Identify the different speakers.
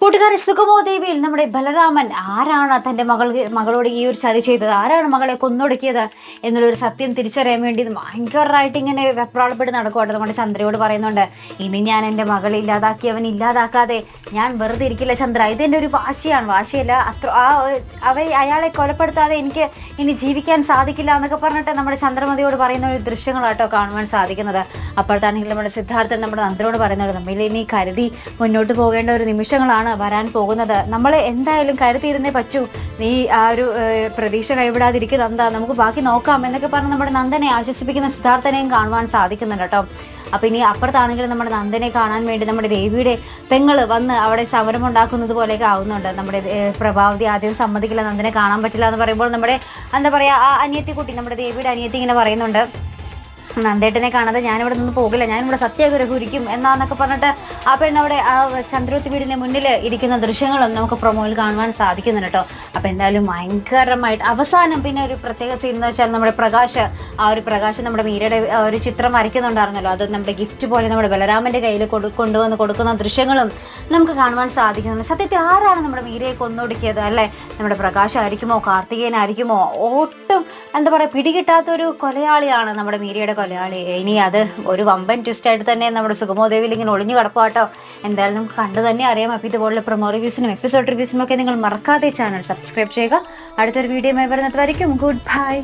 Speaker 1: കൂട്ടുകാരെ, സുഗമോദേവിയിൽ നമ്മുടെ ബലരാമൻ ആരാണ് തൻ്റെ മകളോട് ഈ ഒരു ചതി ചെയ്തത്, ആരാണ് മകളെ കൊന്നൊടുക്കിയത് എന്നുള്ളൊരു സത്യം തിരിച്ചറിയാൻ വേണ്ടി ഭയങ്കരമായിട്ട് ഇങ്ങനെ വെപ്രാളപ്പെട്ട് നടക്കുവാണ്. നമ്മുടെ ചന്ദ്രയോട് പറയുന്നുണ്ട്, ഇനി ഞാൻ എൻ്റെ മകളെ ഇല്ലാതാക്കിയവൻ ഇല്ലാതാക്കാതെ ഞാൻ വെറുതെ ഇരിക്കില്ല ചന്ദ്ര, ഇതെൻ്റെ ഒരു വാശിയാണ്, വാശിയല്ല അയാളെ കൊലപ്പെടുത്താതെ എനിക്ക് ഇനി ജീവിക്കാൻ സാധിക്കില്ല എന്നൊക്കെ പറഞ്ഞിട്ട് നമ്മുടെ ചന്ദ്രമതിയോട് പറയുന്ന ഒരു ദൃശ്യങ്ങളാട്ടോ കാണുവാൻ സാധിക്കുന്നത്. അപ്പോഴത്താണെങ്കിൽ നമ്മുടെ സിദ്ധാർത്ഥൻ നമ്മുടെ നന്ദനോട് പറയുന്നത്, നമ്മൾ ഇനി കരുതി മുന്നോട്ട് പോകേണ്ട ഒരു നിമിഷങ്ങളാണ് വരാൻ പോകുന്നത്, നമ്മൾ എന്തായാലും കരുതിയിരുന്നേ പറ്റൂ, നീ ആ ഒരു പ്രതീക്ഷ കൈവിടാതിരിക്കുക നന്ദ, നമുക്ക് ബാക്കി നോക്കാം എന്നൊക്കെ പറഞ്ഞ് നമ്മുടെ നന്ദനെ ആശ്വസിപ്പിക്കുന്ന സിദ്ധാർത്ഥനെയും കാണുവാൻ സാധിക്കുന്നുണ്ട് കേട്ടോ. അപ്പം ഇനി അപ്പുറത്താണെങ്കിലും നമ്മുടെ നന്ദനെ കാണാൻ വേണ്ടി നമ്മുടെ ദേവിയുടെ പെങ്ങള് വന്ന് അവിടെ സമരം ഉണ്ടാക്കുന്നത് പോലെയൊക്കെ ആവുന്നുണ്ട്. നമ്മുടെ പ്രഭാവതി ആദ്യം സമ്മതിക്കില്ല, നന്ദനെ കാണാൻ പറ്റില്ല എന്ന് പറയുമ്പോൾ നമ്മുടെ എന്താ പറയുക, ആ അനിയത്തി കുട്ടി, നമ്മുടെ ദേവിയുടെ അനിയത്തി ഇങ്ങനെ പറയുന്നുണ്ട്, നന്ദേട്ടനെ കാണാതെ ഞാനിവിടെ നിന്ന് പോകില്ല, ഞാനിവിടെ സത്യാഗ്രഹം ഇരിക്കും എന്നാന്നൊക്കെ പറഞ്ഞിട്ട് ആ പെണ്ണവിടെ ആ ചന്ദ്രവത്തി വീടിൻ്റെ മുന്നിൽ ഇരിക്കുന്ന ദൃശ്യങ്ങളും നമുക്ക് പ്രൊമോയിൽ കാണുവാൻ സാധിക്കുന്നുണ്ട് കേട്ടോ. അപ്പോൾ എന്തായാലും ഭയങ്കരമായിട്ട് അവസാനം പിന്നെ ഒരു പ്രത്യേക സീൻ എന്ന് വെച്ചാൽ നമ്മുടെ പ്രകാശ് നമ്മുടെ മീരയുടെ ഒരു ചിത്രം വരയ്ക്കുന്നുണ്ടായിരുന്നല്ലോ, അത് നമ്മുടെ ഗിഫ്റ്റ് പോലെ നമ്മുടെ ബലരാമൻ്റെ കയ്യിൽ കൊണ്ടുവന്ന് കൊടുക്കുന്ന ദൃശ്യങ്ങളും നമുക്ക് കാണുവാൻ സാധിക്കുന്നുണ്ട്. സത്യത്തിൽ ആരാണ് നമ്മുടെ മീരയെ കൊന്നൊടുക്കിയത് അല്ലേ? നമ്മുടെ പ്രകാശായിരിക്കുമോ, കാർത്തികേയനായിരിക്കുമോ? ഒട്ടും എന്താ പറയുക, പിടികിട്ടാത്തൊരു കൊലയാളിയാണ് നമ്മുടെ മീരയുടെ കൊലയാളി. ഇനി അത് ഒരു വമ്പൻ ട്വിസ്റ്റായിട്ട് തന്നെ നമ്മുടെ സുഗമോദേവിയിൽ ഇങ്ങനെ ഒളിഞ്ഞു കിടപ്പാട്ടോ. എന്തായാലും നമുക്ക് കണ്ടു തന്നെ അറിയാം. അപ്പോൾ ഇതുപോലുള്ള പ്രൊമോ റിവ്യൂസിനും എപ്പിസോഡ് റിവ്യൂസിനും ഒക്കെ നിങ്ങൾ മറക്കാതെ ചാനൽ സബ്സ്ക്രൈബ് ചെയ്യുക. അടുത്തൊരു വീഡിയോയുമായി വരുന്നത് വരയ്ക്കും ഗുഡ് ബൈ.